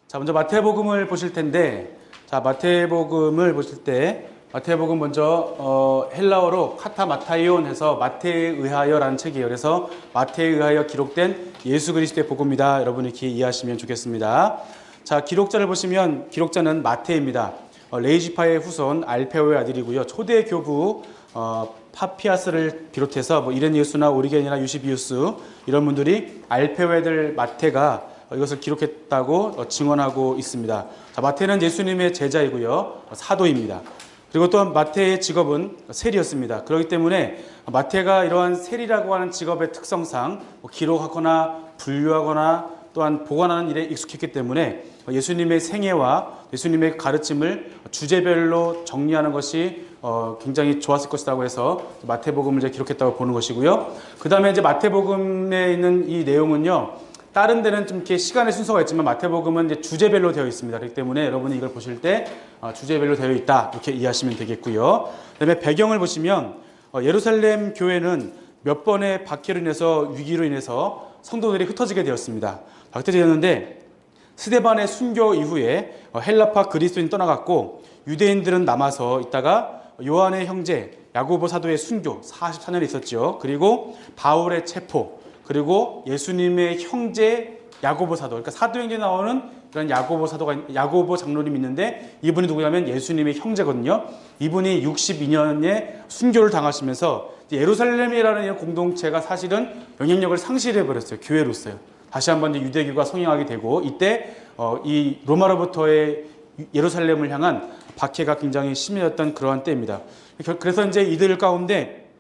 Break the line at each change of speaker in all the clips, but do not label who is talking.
자, 먼저 마태복음을 보실 텐데, 자, 마태복음을 보실 때, 마태복음 먼저 헬라어로 카타마타이온 해서 마태에 의하여라는 책이에요. 그래서 마태에 의하여 기록된 예수 그리스도의 복음이다. 여러분이 이렇게 이해하시면 좋겠습니다. 자, 기록자를 보시면 기록자는 마태입니다. 레이지파의 후손 알페오의 아들이고요. 초대 교부 파피아스를 비롯해서 뭐 이레니우스나 오리겐이나 유시비우스 이런 분들이 알페오의 아들 마태가 이것을 기록했다고 증언하고 있습니다. 자, 마태는 예수님의 제자이고요. 사도입니다. 그리고 또한 마태의 직업은 세리였습니다. 그렇기 때문에 마태가 이러한 세리라고 하는 직업의 특성상 기록하거나 분류하거나 또한 보관하는 일에 익숙했기 때문에 예수님의 생애와 예수님의 가르침을 주제별로 정리하는 것이 굉장히 좋았을 것이라고 해서 마태복음을 이제 기록했다고 보는 것이고요. 그 다음에 이제 마태복음에 있는 이 내용은요, 다른 데는 좀 이렇게 시간의 순서가 있지만 마태복음은 이제 주제별로 되어 있습니다. 그렇기 때문에 여러분이 이걸 보실 때 주제별로 되어 있다 이렇게 이해하시면 되겠고요. 그다음에 배경을 보시면 예루살렘 교회는 몇 번의 박해로 인해서 위기로 인해서 성도들이 흩어지게 되었습니다. 흩어졌는데 스데반의 순교 이후에 헬라파 그리스도인이 떠나갔고 유대인들은 남아서 있다가 요한의 형제 야고보 사도의 순교 44년이 있었죠. 그리고 바울의 체포, 그리고 예수님의 형제 야고보 사도, 그러니까 사도행전에 나오는 그런 야고보 장로님 있는데 이분이 누구냐면 예수님의 형제거든요. 이분이 62년에 순교를 당하시면서 예루살렘이라는 이 공동체가 사실은 영향력을 상실해 버렸어요. 교회로서요. 다시 한번 유대교가 성행하게 되고 이때 이 로마로부터의 예루살렘을 향한 박해가 굉장히 심해졌던 그러한 때입니다. 그래서 이제 이들 가운데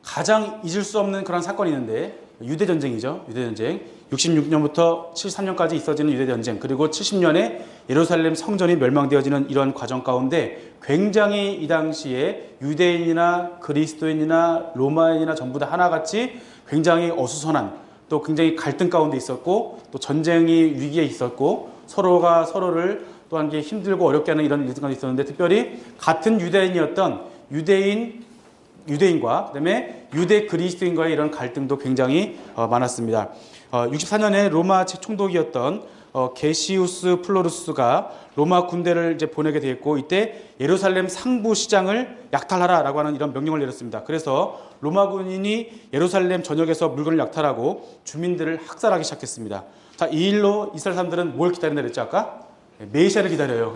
가장 잊을 수 없는 그런 사건이 있는데 유대전쟁이죠. 유대전쟁. 66년부터 73년까지 있어지는 유대전쟁, 그리고 70년에 예루살렘 성전이 멸망되어지는 이런 과정 가운데 굉장히 이 당시에 유대인이나 그리스도인이나 로마인이나 전부 다 하나같이 굉장히 어수선한, 또 굉장히 갈등 가운데 있었고, 또 전쟁이 위기에 있었고, 서로가 서로를 또한 게 힘들고 어렵게 하는 이런 일들이 있었는데, 특별히 같은 유대인이었던 유대인과 그다음에 유대 그리스도인과의 이런 갈등도 굉장히 많았습니다. 64년에 로마 총독이었던 게시우스 플로루스가 로마 군대를 이제 보내게 되었고, 이때 예루살렘 상부 시장을 약탈하라라고 하는 이런 명령을 내렸습니다. 그래서 로마 군인이 예루살렘 전역에서 물건을 약탈하고 주민들을 학살하기 시작했습니다. 자, 이 일로 이스라엘 사람들은 뭘 기다린다 그랬죠 아까? 메시아를 기다려요.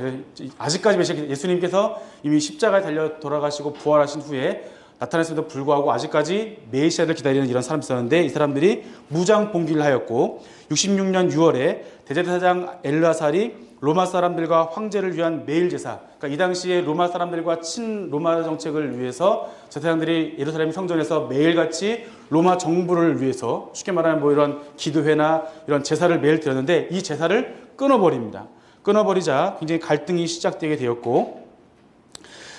아직까지 예수님께서 이미 십자가에 달려 돌아가시고 부활하신 후에 나타났음에도 불구하고 아직까지 메시아를 기다리는 이런 사람이 있었는데, 이 사람들이 무장 봉기를 하였고 66년 6월에 대제사장 엘르아살이 로마 사람들과 황제를 위한 매일 제사, 그러니까 이 당시에 로마 사람들과 친로마 정책을 위해서 제사장들이 예루살렘 성전에서 매일같이 로마 정부를 위해서 쉽게 말하면 뭐 이런 기도회나 이런 제사를 매일 드렸는데 이 제사를 끊어버립니다. 끊어버리자 굉장히 갈등이 시작되게 되었고,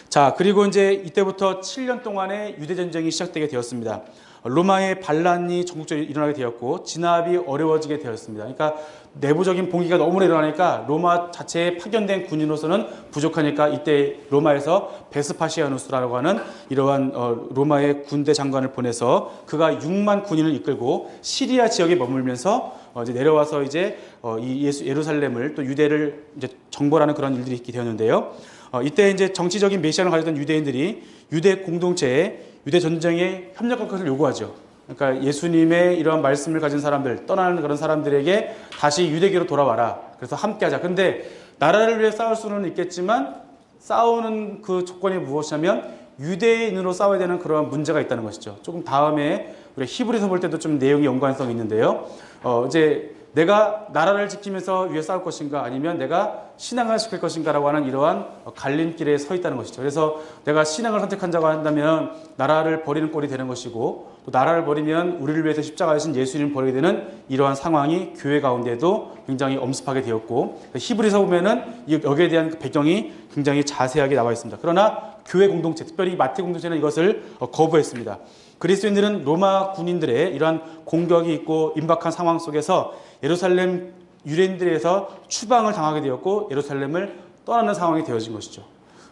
자, 그리고 이제 이때부터 7년 동안의 유대전쟁이 시작되게 되었습니다. 로마의 반란이 전국적으로 일어나게 되었고 진압이 어려워지게 되었습니다. 그러니까 내부적인 봉기가 너무 일어나니까 로마 자체에 파견된 군인으로서는 부족하니까 이때 로마에서 베스파시아누스라고 하는 이러한 로마의 군대 장관을 보내서 그가 6만 군인을 이끌고 시리아 지역에 머물면서 이제 내려와서 이제 이 예루살렘을 또 유대를 이제 정벌하는 그런 일들이 있게 되었는데요. 이때 이제 정치적인 메시아를 가졌던 유대인들이 유대 공동체에 유대 전쟁에 협력할 것을 요구하죠. 그러니까 예수님의 이러한 말씀을 가진 사람들, 떠나는 그런 사람들에게 다시 유대교로 돌아와라. 그래서 함께하자. 근데 나라를 위해 싸울 수는 있겠지만 싸우는 그 조건이 무엇이냐면 유대인으로 싸워야 되는 그런 문제가 있다는 것이죠. 조금 다음에 우리 히브리서 볼 때도 좀 내용이 연관성이 있는데요. 이제 내가 나라를 지키면서 위에 싸울 것인가 아니면 내가 신앙을 지킬 것인가라고 하는 이러한 갈림길에 서 있다는 것이죠. 그래서 내가 신앙을 선택한다고 한다면 나라를 버리는 꼴이 되는 것이고, 또 나라를 버리면 우리를 위해서 십자가에 신 예수님을 버리게 되는 이러한 상황이 교회 가운데도 굉장히 엄습하게 되었고, 히브리서 보면은 여기에 대한 배경이 굉장히 자세하게 나와 있습니다. 그러나 교회 공동체, 특별히 마태 공동체는 이것을 거부했습니다. 그리스도인들은 로마 군인들의 이러한 공격이 있고 임박한 상황 속에서 예루살렘 유대인들에서 추방을 당하게 되었고 예루살렘을 떠나는 상황이 되어진 것이죠.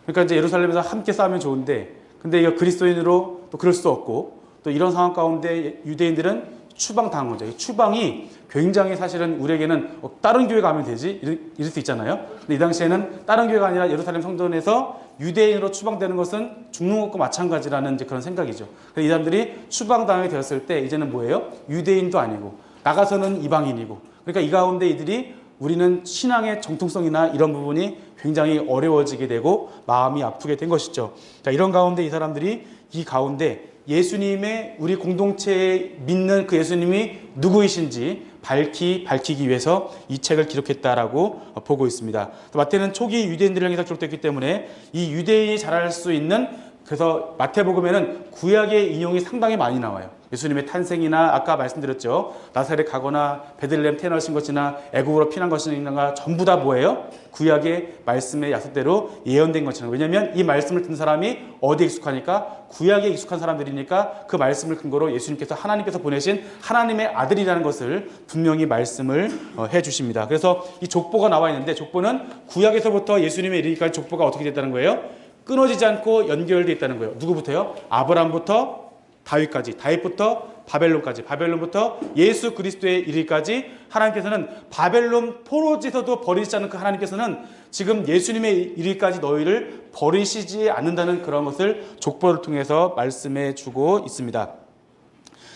그러니까 이제 예루살렘에서 함께 싸우면 좋은데, 근데 이거 그리스도인으로 또 그럴 수 없고, 또 이런 상황 가운데 유대인들은 추방당한 거죠. 이 추방이 굉장히 사실은 우리에게는 다른 교회 가면 되지 이럴 수 있잖아요. 근데 이 당시에는 다른 교회가 아니라 예루살렘 성전에서 유대인으로 추방되는 것은 죽는 것과 마찬가지라는 이제 그런 생각이죠. 그래서 이 사람들이 추방당하게 되었을 때 이제는 뭐예요? 유대인도 아니고 나가서는 이방인이고, 그러니까 이 가운데 이들이 우리는 신앙의 정통성이나 이런 부분이 굉장히 어려워지게 되고 마음이 아프게 된 것이죠. 자, 이런 가운데 이 사람들이 이 가운데 예수님의 우리 공동체에 믿는 그 예수님이 누구이신지 밝히기 위해서 이 책을 기록했다라고 보고 있습니다. 마태는 초기 유대인들을 향해서 기록됐기 때문에 이 유대인이 잘할 수 있는, 그래서 마태복음에는 구약의 인용이 상당히 많이 나와요. 예수님의 탄생이나 아까 말씀드렸죠. 나사렛 가거나 베들레헴 태어나신 것이나 애굽으로 피난 것이나 전부 다 뭐예요? 구약의 말씀의 약속대로 예언된 것이죠. 왜냐하면 이 말씀을 듣는 사람이 어디에 익숙하니까? 구약에 익숙한 사람들이니까 그 말씀을 근거로 예수님께서 하나님께서 보내신 하나님의 아들이라는 것을 분명히 말씀을 해주십니다. 그래서 이 족보가 나와 있는데 족보는 구약에서부터 예수님의 이르기까지 족보가 어떻게 됐다는 거예요? 끊어지지 않고 연결되어 있다는 거예요. 누구부터요? 아브라함부터 다윗까지, 다윗부터 바벨론까지, 바벨론부터 예수 그리스도의 이르기까지 하나님께서는 바벨론 포로지에서도 버리지 않는 그 하나님께서는 지금 예수님의 이르기까지 너희를 버리시지 않는다는 그런 것을 족보를 통해서 말씀해 주고 있습니다.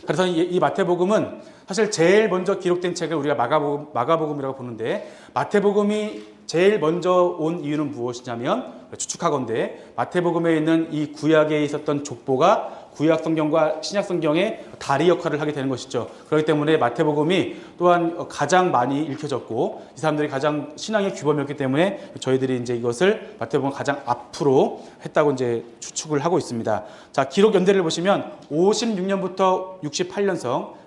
그래서 이 마태복음은 사실 제일 먼저 기록된 책을 우리가 마가복음이라고 보는데, 마태복음이 제일 먼저 온 이유는 무엇이냐면, 추측하건대 마태복음에 있는 이 구약에 있었던 족보가 구약 성경과 신약 성경의 다리 역할을 하게 되는 것이죠. 그렇기 때문에 마태복음이 또한 가장 많이 읽혀졌고 이 사람들이 가장 신앙의 규범이었기 때문에 저희들이 이제 이것을 마태복음 가장 앞으로 했다고 이제 추측을 하고 있습니다. 자, 기록 연대를 보시면 56년부터 68년경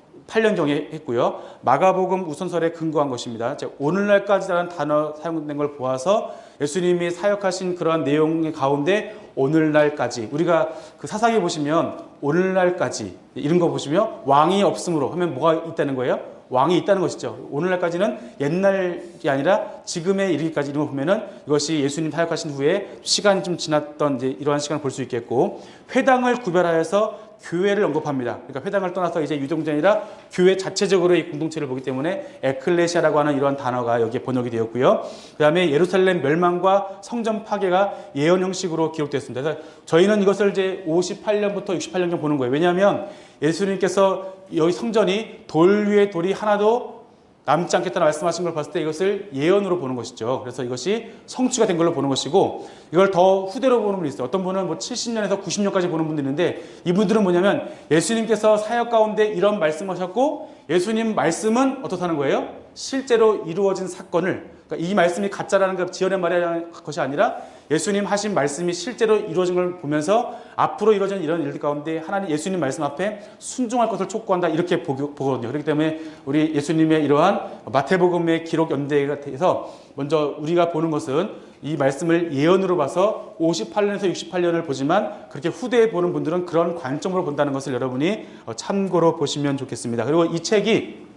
했고요. 마가복음 우선설에 근거한 것입니다. 오늘날까지라는 단어 사용된 걸 보아서 예수님이 사역하신 그러한 내용의 가운데 오늘날까지, 우리가 그 사사기 보시면 오늘날까지 이런 거 보시면 왕이 없으므로 하면 뭐가 있다는 거예요? 왕이 있다는 것이죠. 오늘날까지는 옛날이 아니라 지금에 이르기까지 이런 거 보면은 이것이 예수님 사역하신 후에 시간이 좀 지났던 이제 이러한 시간을 볼 수 있겠고, 회당을 구별하여서 교회를 언급합니다. 그러니까 회당을 떠나서 이제 유동체 아니라 교회 자체적으로 이 공동체를 보기 때문에 에클레시아라고 하는 이러한 단어가 여기에 번역이 되었고요. 그 다음에 예루살렘 멸망과 성전 파괴가 예언 형식으로 기록되었습니다. 그래서 저희는 이것을 이제 58년부터 68년경 보는 거예요. 왜냐하면 예수님께서 여기 성전이 돌 위에 돌이 하나도 남지 않겠다는 말씀하신 걸 봤을 때 이것을 예언으로 보는 것이죠. 그래서 이것이 성취가 된 걸로 보는 것이고, 이걸 더 후대로 보는 분이 있어요. 어떤 분은 뭐 70년에서 90년까지 보는 분들이 있는데, 이분들은 뭐냐면 예수님께서 사역 가운데 이런 말씀하셨고 예수님 말씀은 어떻다는 거예요? 실제로 이루어진 사건을, 그러니까 이 말씀이 가짜라는 것, 지어낸 말이라는 것이 아니라 예수님 하신 말씀이 실제로 이루어진 걸 보면서 앞으로 이루어진 이런 일들 가운데 하나님 예수님 말씀 앞에 순종할 것을 촉구한다, 이렇게 보거든요. 그렇기 때문에 우리 예수님의 이러한 마태복음의 기록 연대에 대해서 먼저 우리가 보는 것은 이 말씀을 예언으로 봐서 58년에서 68년을 보지만 그렇게 후대에 보는 분들은 그런 관점으로 본다는 것을 여러분이 참고로 보시면 좋겠습니다. 그리고 이 책이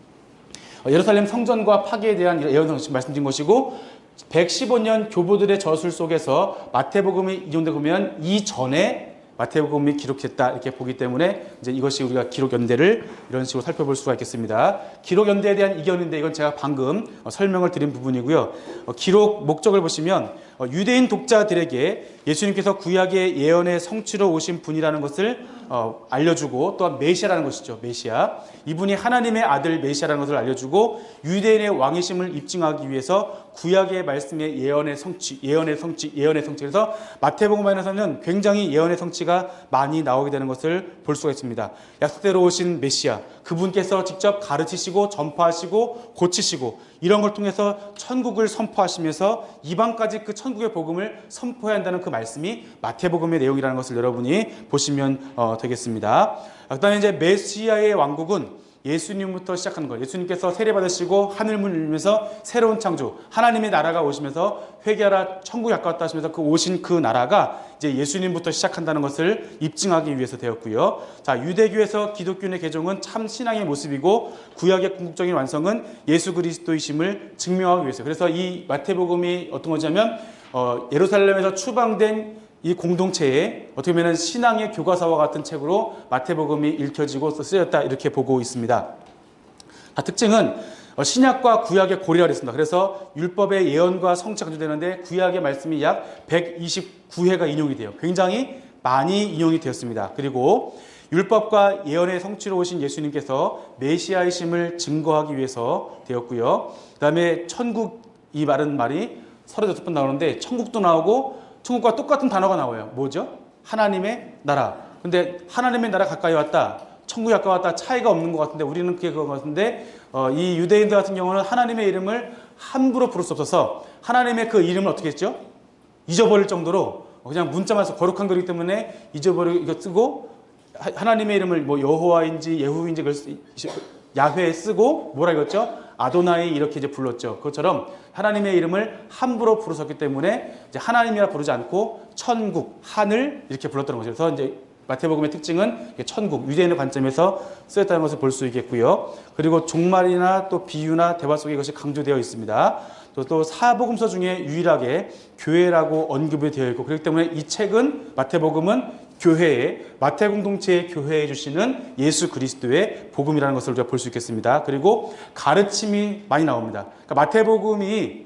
예루살렘 성전과 파괴에 대한 예언 성취 말씀드린 것이고, 115년 교부들의 저술 속에서 마태복음이 이정도 보면 이전에 마태복음이 기록했다 이렇게 보기 때문에 이제 이것이 우리가 기록 연대를 이런 식으로 살펴볼 수가 있겠습니다. 기록 연대에 대한 이견인데 이건 제가 방금 설명을 드린 부분이고요. 기록 목적을 보시면 유대인 독자들에게 예수님께서 구약의 예언의 성취로 오신 분이라는 것을 알려주고, 또한 메시아라는 것이죠. 메시아, 이분이 하나님의 아들 메시아라는 것을 알려주고, 유대인의 왕이심을 입증하기 위해서 구약의 말씀의 예언의 성취. 그래서 마태복음에서는 굉장히 예언의 성취가 많이 나오게 되는 것을 볼 수가 있습니다. 약속대로 오신 메시아, 그분께서 직접 가르치시고 전파하시고 고치시고 이런 걸 통해서 천국을 선포하시면서 이방까지 그 천국의 복음을 선포해야 한다는 그 말씀이 마태복음의 내용이라는 것을 여러분이 보시면 되겠습니다. 그다음에 이제 메시아의 왕국은 예수님부터 시작하는 거예요. 예수님께서 세례받으시고 하늘문을 열면서 새로운 창조, 하나님의 나라가 오시면서 회개하라 천국이 가까웠다 하시면서 그 오신 그 나라가 이제 예수님부터 시작한다는 것을 입증하기 위해서 되었고요. 자, 유대교에서 기독교인의 개종은 참 신앙의 모습이고 구약의 궁극적인 완성은 예수 그리스도이심을 증명하기 위해서. 그래서 이 마태복음이 어떤 거냐면 예루살렘에서 추방된 이 공동체에 어떻게 보면 신앙의 교과서와 같은 책으로 마태복음이 읽혀지고 쓰여졌다 이렇게 보고 있습니다. 특징은 신약과 구약의 고리가 됐습니다. 그래서 율법의 예언과 성취가 강조되는데 구약의 말씀이 약 129회가 인용이 돼요. 굉장히 많이 인용이 되었습니다. 그리고 율법과 예언의 성취로 오신 예수님께서 메시아이심을 증거하기 위해서 되었고요. 그 다음에 천국, 이 말이 36번 나오는데 천국도 나오고 천국과 똑같은 단어가 나와요. 뭐죠? 하나님의 나라. 근데 하나님의 나라 가까이 왔다, 천국이 가까이 왔다, 차이가 없는 것 같은데 우리는 그게 그거 같은데 이 유대인들 같은 경우는 하나님의 이름을 함부로 부를 수 없어서 하나님의 그 이름을 어떻게 했죠? 잊어버릴 정도로 그냥 문자만 써, 거룩한 거기 때문에 잊어버리고 이거 쓰고 하나님의 이름을 뭐 여호와인지 예후인지 야훼 쓰고 뭐라 읽었죠? 아도나이 이렇게 이제 불렀죠. 그것처럼 하나님의 이름을 함부로 부르셨기 때문에 이제 하나님이라 부르지 않고 천국, 하늘 이렇게 불렀던 거죠. 그래서 이제 마태복음의 특징은 천국, 유대인의 관점에서 쓰였다는 것을 볼 수 있겠고요. 그리고 종말이나 또 비유나 대화 속에 이것이 강조되어 있습니다. 또 사복음서 중에 유일하게 교회라고 언급이 되어 있고, 그렇기 때문에 이 책은 마태복음은 교회에, 마태 공동체의 교회에 주시는 예수 그리스도의 복음이라는 것을 우리가 볼 수 있겠습니다. 그리고 가르침이 많이 나옵니다. 그러니까 마태복음이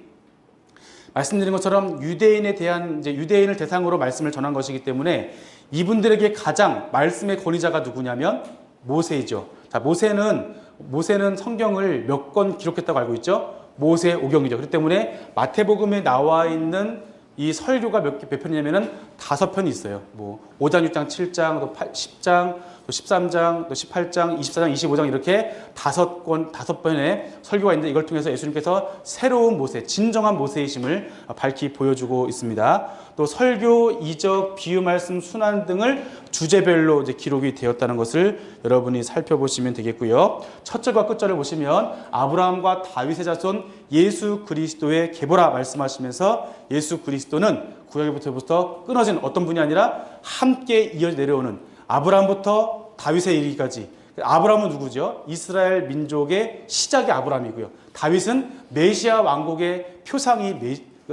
말씀드린 것처럼 유대인에 대한 이제 유대인을 대상으로 말씀을 전한 것이기 때문에 이분들에게 가장 말씀의 권위자가 누구냐면 모세이죠. 자, 모세는 성경을 몇 권 기록했다고 알고 있죠? 모세 오경이죠. 그렇기 때문에 마태복음에 나와 있는 이 설교가 몇 편이냐면은 5편이 있어요. 뭐 5장, 6장, 7장, 또 10장, 또 13장, 또 18장, 24장, 25장 이렇게 5편의 설교가 있는데 이걸 통해서 예수님께서 새로운 모세, 진정한 모세이심을 밝히 보여주고 있습니다. 또 설교, 이적, 비유 말씀, 순환 등을 주제별로 이제 기록이 되었다는 것을 여러분이 살펴보시면 되겠고요. 첫 절과 끝 절을 보시면 아브라함과 다윗의 자손 예수 그리스도의 계보라 말씀하시면서 예수 그리스도는 구약에부터 끊어진 어떤 분이 아니라 함께 이어 내려오는 아브라함부터 다윗에 이르기까지. 아브라함은 누구죠? 이스라엘 민족의 시작이 아브라함이고요. 다윗은 메시아 왕국의 표상이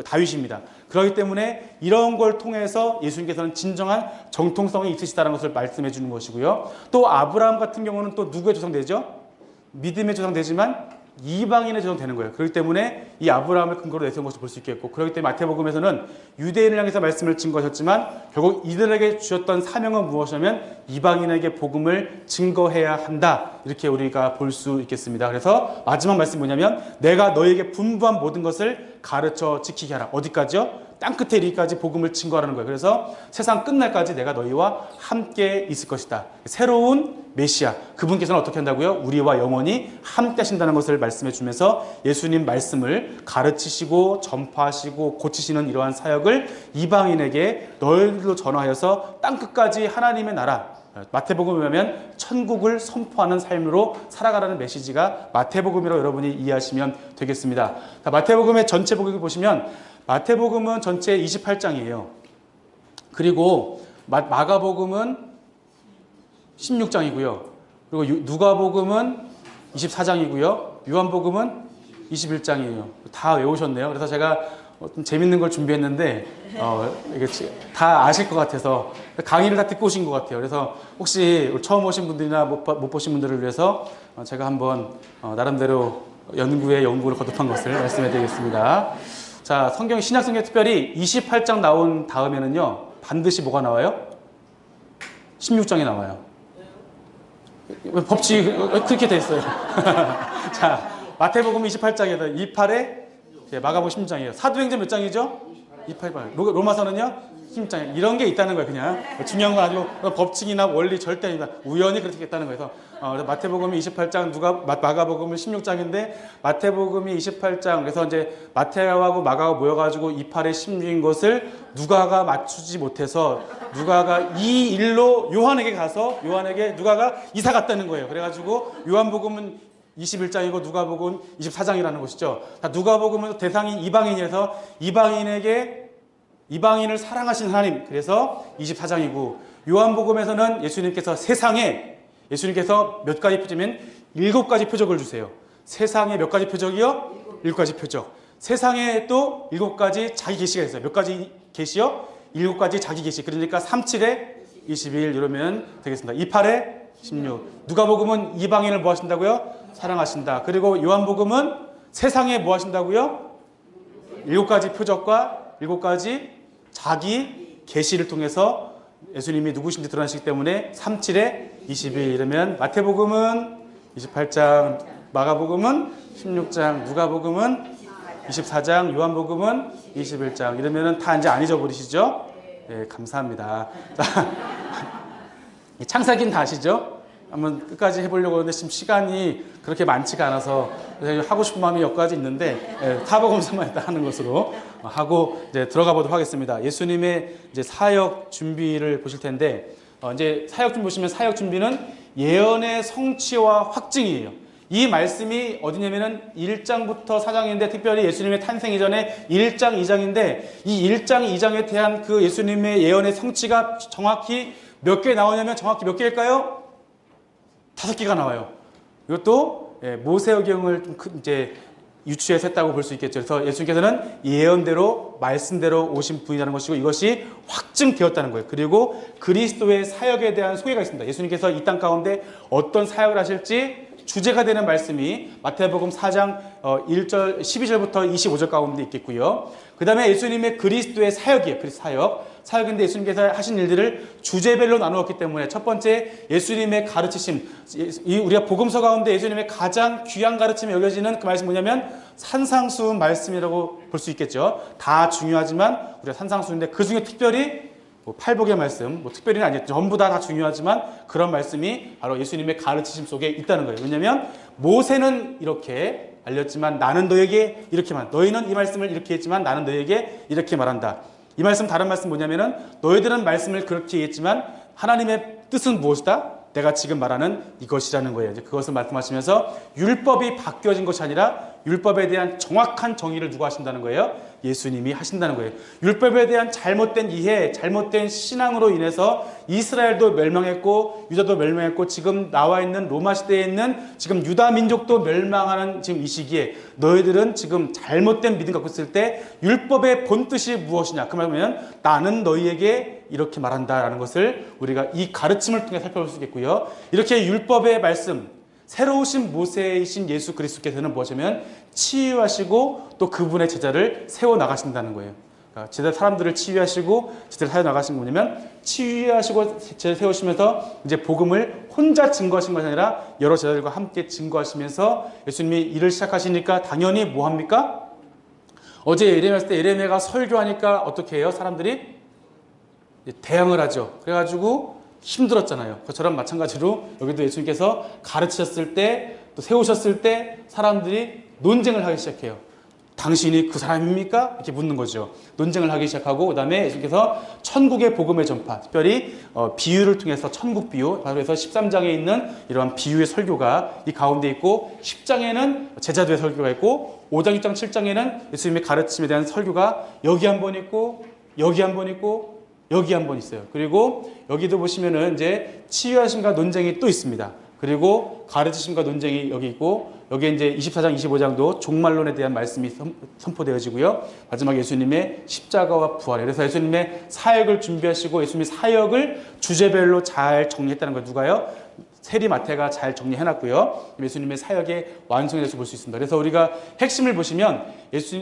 다윗입니다. 그렇기 때문에 이런 걸 통해서 예수님께서는 진정한 정통성이 있으시다는 것을 말씀해 주는 것이고요. 또 아브라함 같은 경우는 또 누구의 조상되죠? 믿음의 조상되지만 이방인의 조상되는 거예요. 그렇기 때문에 이 아브라함을 근거로 내세운 것을 볼 수 있겠고, 그렇기 때문에 마태복음에서는 유대인을 향해서 말씀을 증거하셨지만 결국 이들에게 주셨던 사명은 무엇이냐면 이방인에게 복음을 증거해야 한다, 이렇게 우리가 볼 수 있겠습니다. 그래서 마지막 말씀이 뭐냐면 내가 너에게 분부한 모든 것을 가르쳐 지키게 하라. 어디까지요? 땅끝에 이르기까지 복음을 증거하라는 거예요. 그래서 세상 끝날까지 내가 너희와 함께 있을 것이다. 새로운 메시아, 그분께서는 어떻게 한다고요? 우리와 영원히 함께 하신다는 것을 말씀해 주면서 예수님 말씀을 가르치시고 전파하시고 고치시는 이러한 사역을 이방인에게 너희들로 전하여서 땅끝까지 하나님의 나라, 마태복음에 보면 천국을 선포하는 삶으로 살아가라는 메시지가 마태복음이라고 여러분이 이해하시면 되겠습니다. 마태복음의 전체 복음을 보시면 마태복음은 전체 28장이에요. 그리고 마가복음은 16장이고요. 그리고 누가복음은 24장이고요. 요한복음은 21장이에요. 다 외우셨네요. 그래서 제가 좀 재밌는 걸 준비했는데 이게 다 아실 것 같아서 강의를 다 듣고 오신 것 같아요. 그래서 혹시 처음 오신 분들이나 못 보신 분들을 위해서 제가 한번 나름대로 연구를 거듭한 것을 말씀해 드리겠습니다. 자, 신약성경 특별히 28장 나온 다음에는요, 반드시 뭐가 나와요? 16장이 나와요. 법칙이 그렇게 돼 있어요. 자, 마태복음 28장에다 28에 마가복음 16장이에요. 사도행전 몇 장이죠? 28장. 로마서는요? 16장. 이런 게 있다는 거예요, 그냥. 중요한 건 아니고 법칙이나 원리 절대 아니다. 우연히 그렇게 있다는 거예요. 그래서 마태복음이 28장, 마가복음은 16장인데 마태복음이 28장. 그래서 이제 마태하고 마가가 모여가지고 28에 16인 것을 누가가 맞추지 못해서 누가가 이 일로 요한에게 가서 누가가 이사 갔다는 거예요. 그래가지고 요한복음은 21장이고 누가복음 24장이라는 것이죠. 누가복음은 대상이 이방인이라서 이방인을 사랑하신 하나님, 그래서 24장이고, 요한복음에서는 예수님께서 몇 가지 표적이면 7가지 표적을 주세요. 세상에 몇 가지 표적이요? 7가지 표적. 세상에 또 7가지 자기 계시가 있어요. 몇 가지 계시요? 7가지 자기 계시. 그러니까 37에 21 이러면 되겠습니다. 28에 16. 누가복음은 이방인을 뭐 하신다고요? 사랑하신다. 그리고 요한복음은 세상에 뭐 하신다고요? 7가지 표적과 7가지 자기 계시를 통해서 예수님이 누구신지 드러나시기 때문에 37에 21 이러면 마태복음은 28장, 마가복음은 16장, 누가복음은 24장, 요한복음은 21장 이러면은 다 이제 안 잊어버리시죠? 네, 감사합니다. 창세기는 다 아시죠? 한번 끝까지 해보려고 하는데 지금 시간이 그렇게 많지가 않아서 하고 싶은 마음이 몇 가지 있는데 타복음서만 일단 하는 것으로 하고 이제 들어가 보도록 하겠습니다. 예수님의 이제 사역 준비를 보실 텐데 이제 사역 준비 보시면 사역 준비는 예언의 성취와 확증이에요. 이 말씀이 어디냐면은 1장부터 4장인데 특별히 예수님의 탄생 이전에 1장, 2장인데 이 1장, 2장에 대한 그 예수님의 예언의 성취가 정확히 몇 개 나오냐면 정확히 몇 개일까요? 5개가 나와요. 이것도 모세오경을 좀 이제 유추해서 했다고 볼 수 있겠죠. 그래서 예수님께서는 예언대로 말씀대로 오신 분이라는 것이고 이것이 확증되었다는 거예요. 그리고 그리스도의 사역에 대한 소개가 있습니다. 예수님께서 이 땅 가운데 어떤 사역을 하실지 주제가 되는 말씀이 마태복음 4장 1절 12절부터 25절 가운데 있겠고요. 그 다음에 예수님의 그리스도의 사역이에요. 그리스도 사역인데 예수님께서 하신 일들을 주제별로 나누었기 때문에 첫 번째 예수님의 가르치심, 우리가 복음서 가운데 예수님의 가장 귀한 가르침이 여겨지는 그 말씀이 뭐냐면 산상수훈 말씀이라고 볼 수 있겠죠. 다 중요하지만 우리가 산상수훈인데 그 중에 특별히 팔복의 말씀, 특별히는 아니었죠. 전부 다 중요하지만 그런 말씀이 바로 예수님의 가르치심 속에 있다는 거예요. 왜냐하면 모세는 이렇게 알렸지만 나는 너에게 이렇게 말한다. 너희는 이 말씀을 이렇게 했지만 나는 너에게 이렇게 말한다. 이 말씀 다른 말씀 뭐냐면은 너희들은 말씀을 그렇게 했지만 하나님의 뜻은 무엇이다? 내가 지금 말하는 이것이라는 거예요. 이제 그것을 말씀하시면서 율법이 바뀌어진 것이 아니라 율법에 대한 정확한 정의를 누가 하신다는 거예요? 예수님이 하신다는 거예요. 율법에 대한 잘못된 이해, 잘못된 신앙으로 인해서 이스라엘도 멸망했고 유다도 멸망했고 지금 나와 있는 로마 시대에 있는 지금 유다 민족도 멸망하는 지금 이 시기에 너희들은 지금 잘못된 믿음 갖고 있을 때 율법의 본뜻이 무엇이냐? 그 말하면 나는 너희에게 이렇게 말한다라는 것을 우리가 이 가르침을 통해 살펴볼 수 있겠고요. 이렇게 율법의 말씀, 새로 오신 모세이신 예수 그리스도께서는 무엇이냐면 치유하시고 또 그분의 제자를 세워나가신다는 거예요. 그러니까 제자 사람들을 치유하시고 제자를 세워나가신 게 뭐냐면 치유하시고 제자를 세우시면서 이제 복음을 혼자 증거하신 것이 아니라 여러 제자들과 함께 증거하시면서 예수님이 일을 시작하시니까 당연히 뭐 합니까? 어제 예레미야 했을 때 예레미야가 설교하니까 어떻게 해요? 사람들이 대항을 하죠. 그래가지고 힘들었잖아요. 그처럼 마찬가지로 여기도 예수님께서 가르치셨을 때 또 세우셨을 때 사람들이 논쟁을 하기 시작해요. 당신이 그 사람입니까? 이렇게 묻는 거죠. 논쟁을 하기 시작하고 그 다음에 예수님께서 천국의 복음의 전파, 특별히 비유를 통해서 천국 비유, 그래서 13장에 있는 이러한 비유의 설교가 이 가운데 있고 10장에는 제자도의 설교가 있고 5장, 6장, 7장에는 예수님의 가르침에 대한 설교가 여기 한 번 있고 여기 한 번 있고 여기 한 번 있어요. 그리고 여기도 보시면은 이제 치유하심과 논쟁이 또 있습니다. 그리고 가르치심과 논쟁이 여기 있고 여기에 이제 24장, 25장도 종말론에 대한 말씀이 선포되어지고요. 마지막 예수님의 십자가와 부활. 그래서 예수님의 사역을 준비하시고 예수님의 사역을 주제별로 잘 정리했다는 거예요. 누가요? 세리 마태가 잘 정리해놨고요. 예수님의 사역의 완성에 대해서 볼 수 있습니다. 그래서 우리가 핵심을 보시면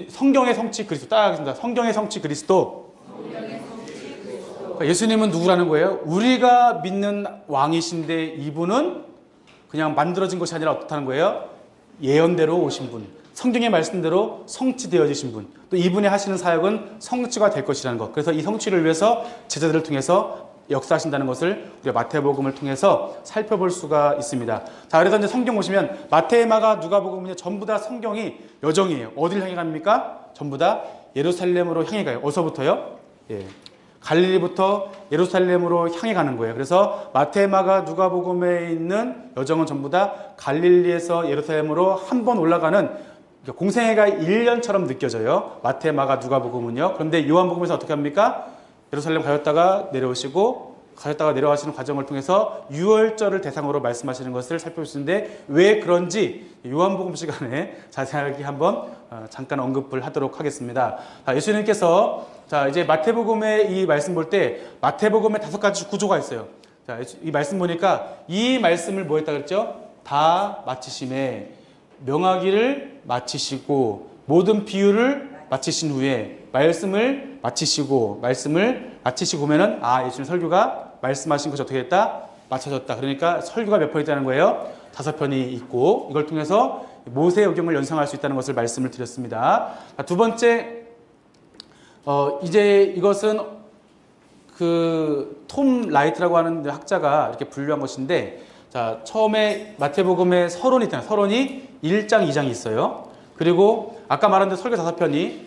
성경의 성취 그리스도 따라가겠습니다. 성경의 성취 그리스도. 예수님은 누구라는 거예요? 우리가 믿는 왕이신데 이분은 그냥 만들어진 것이 아니라 어떻다는 거예요? 예언대로 오신 분, 성경의 말씀대로 성취되어지신 분, 또 이분이 하시는 사역은 성취가 될 것이라는 것. 그래서 이 성취를 위해서 제자들을 통해서 역사하신다는 것을 우리가 마태복음을 통해서 살펴볼 수가 있습니다. 자, 그래서 이제 성경 보시면 마태, 마가, 누가복음은 전부 다 성경이 여정이에요. 어디를 향해 갑니까? 전부 다 예루살렘으로 향해 가요. 어디서부터요? 예. 갈릴리부터 예루살렘으로 향해 가는 거예요. 그래서 마태, 마가, 누가복음에 있는 여정은 전부 다 갈릴리에서 예루살렘으로 한 번 올라가는 공생애가 1년처럼 느껴져요. 마태, 마가, 누가복음은요. 그런데 요한복음에서 어떻게 합니까? 예루살렘 가셨다가 내려오시고 가셨다가 내려가시는 과정을 통해서 유월절을 대상으로 말씀하시는 것을 살펴볼 수 있는데 왜 그런지 요한복음 시간에 자세하게 한번 잠깐 언급을 하도록 하겠습니다. 예수님께서 이제 마태복음의 이 말씀 볼 때 마태복음에 5가지 구조가 있어요. 자, 이 말씀 보니까 이 말씀을 뭐 했다 그랬죠? 다 마치심에 명하기를 마치시고 모든 비유를 마치신 후에 말씀을 마치시고 보면은 예수님 설교가 말씀하신 것이 어떻게 됐다? 마쳐졌다. 그러니까 설교가 몇 편이 있다는 거예요? 5편이 있고 이걸 통해서 모세오경을 연상할 수 있다는 것을 말씀을 드렸습니다. 두 번째, 이제 이것은 톰 라이트라고 하는 학자가 이렇게 분류한 것인데, 자, 처음에 마태복음에 서론이 있잖아요. 서론이 1장, 2장이 있어요. 그리고 아까 말한 대로 설교 5편이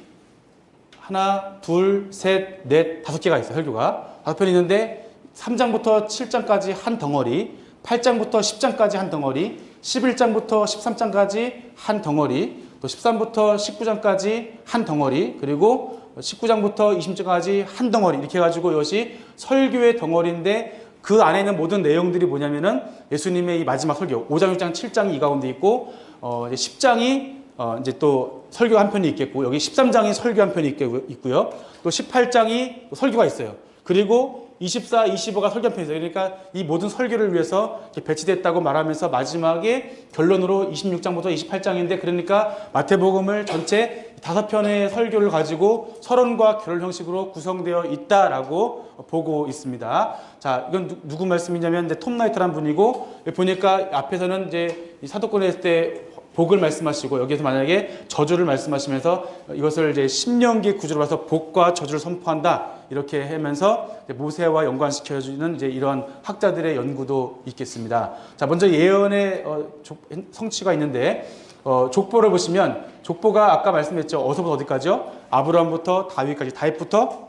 하나, 둘, 셋, 넷, 5개가 있어요. 설교가 5편이 있는데 3장부터 7장까지 한 덩어리, 8장부터 10장까지 한 덩어리, 11장부터 13장까지 한 덩어리, 또 13부터 19장까지 한 덩어리, 그리고 19장부터 20장까지 한 덩어리, 이렇게 해가지고 이것이 설교의 덩어리인데 그 안에 있는 모든 내용들이 뭐냐면은 예수님의 이 마지막 설교 5장, 6장, 7장이 이 가운데 있고, 이제 10장이 이제 또 설교 한 편이 있겠고, 여기 13장이 설교 한 편이 있고요. 또 18장이 설교가 있어요. 그리고 24, 25가 설교 한 편이 있어요. 그러니까 이 모든 설교를 위해서 배치됐다고 말하면서 마지막에 결론으로 26장부터 28장인데, 그러니까 마태복음을 전체 5편의 설교를 가지고 서론과 결론 형식으로 구성되어 있다라고 보고 있습니다. 자, 이건 누구 말씀이냐면 이제 톰 라이트라는 분이고, 보니까 앞에서는 이제 사도권에 있을 때 복을 말씀하시고, 여기에서 만약에 저주를 말씀하시면서 이것을 이제 신명기 구조로 봐서 복과 저주를 선포한다, 이렇게 하면서 모세와 연관시켜주는 이제 이런 학자들의 연구도 있겠습니다. 자, 먼저 예언의 성취가 있는데, 족보를 보시면 족보가 아까 말씀했죠. 어디서부터 어디까지요? 아브라함부터 다윗까지, 다윗부터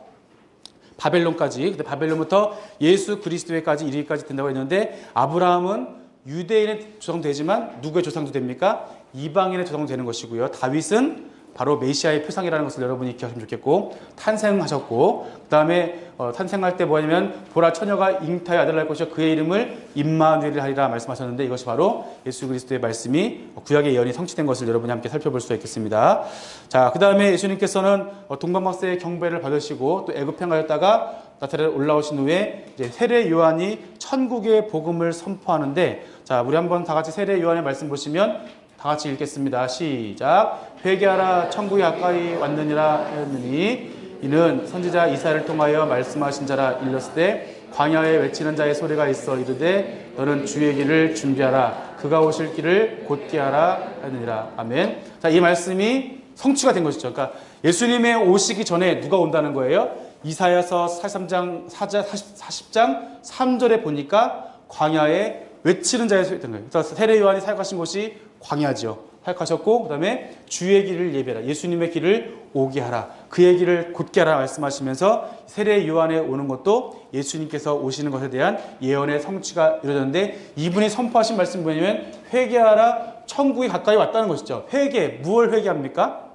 바벨론까지, 근데 바벨론부터 예수 그리스도에까지 이르기까지 된다고 했는데, 아브라함은 유대인의 조상되지만 누구의 조상도 됩니까? 이방인의 조상도 되는 것이고요. 다윗은 바로 메시아의 표상이라는 것을 여러분이 기억하시면 좋겠고, 탄생하셨고, 그 다음에 탄생할 때 뭐냐면 보라 처녀가 잉타의 아들을 낳을 것이요 그의 이름을 임마누엘이라 하리라 말씀하셨는데, 이것이 바로 예수 그리스도의 말씀이 구약의 예언이 성취된 것을 여러분이 함께 살펴볼 수 있겠습니다. 자, 그 다음에 예수님께서는 동방박사의 경배를 받으시고 또 애굽에 가셨다가 나타나서 올라오신 후에 이제 세례 요한이 천국의 복음을 선포하는데, 자, 우리 한번 다 같이 세례 요한의 말씀 보시면 다 같이 읽겠습니다. 시작. 회개하라, 천국이 가까이 왔느니라 하였느니 이는 선지자 이사야를 통하여 말씀하신 자라. 일렀을 광야에 외치는 자의 소리가 있어 이르되 너는 주의 길을 준비하라, 그가 오실 길을 곧게 하라 하느니라. 아멘. 자, 이 말씀이 성취가 된 것이죠. 그러니까 예수님의 오시기 전에 누가 온다는 거예요? 이사야서 43장 40장 3절에 보니까 광야에 외치는 자의 소리가 있던 거예요. 그래서 세례 요한이 사역하신 곳이 광야죠. 사역하셨고, 그 다음에 주의 길을 예배하라, 예수님의 길을 오게 하라, 그의 길을 곧게 하라 말씀하시면서 세례 요한에 오는 것도 예수님께서 오시는 것에 대한 예언의 성취가 이루어졌는데, 이분이 선포하신 말씀이 뭐냐면 회개하라, 천국이 가까이 왔다는 것이죠. 회개, 무엇을 회개합니까?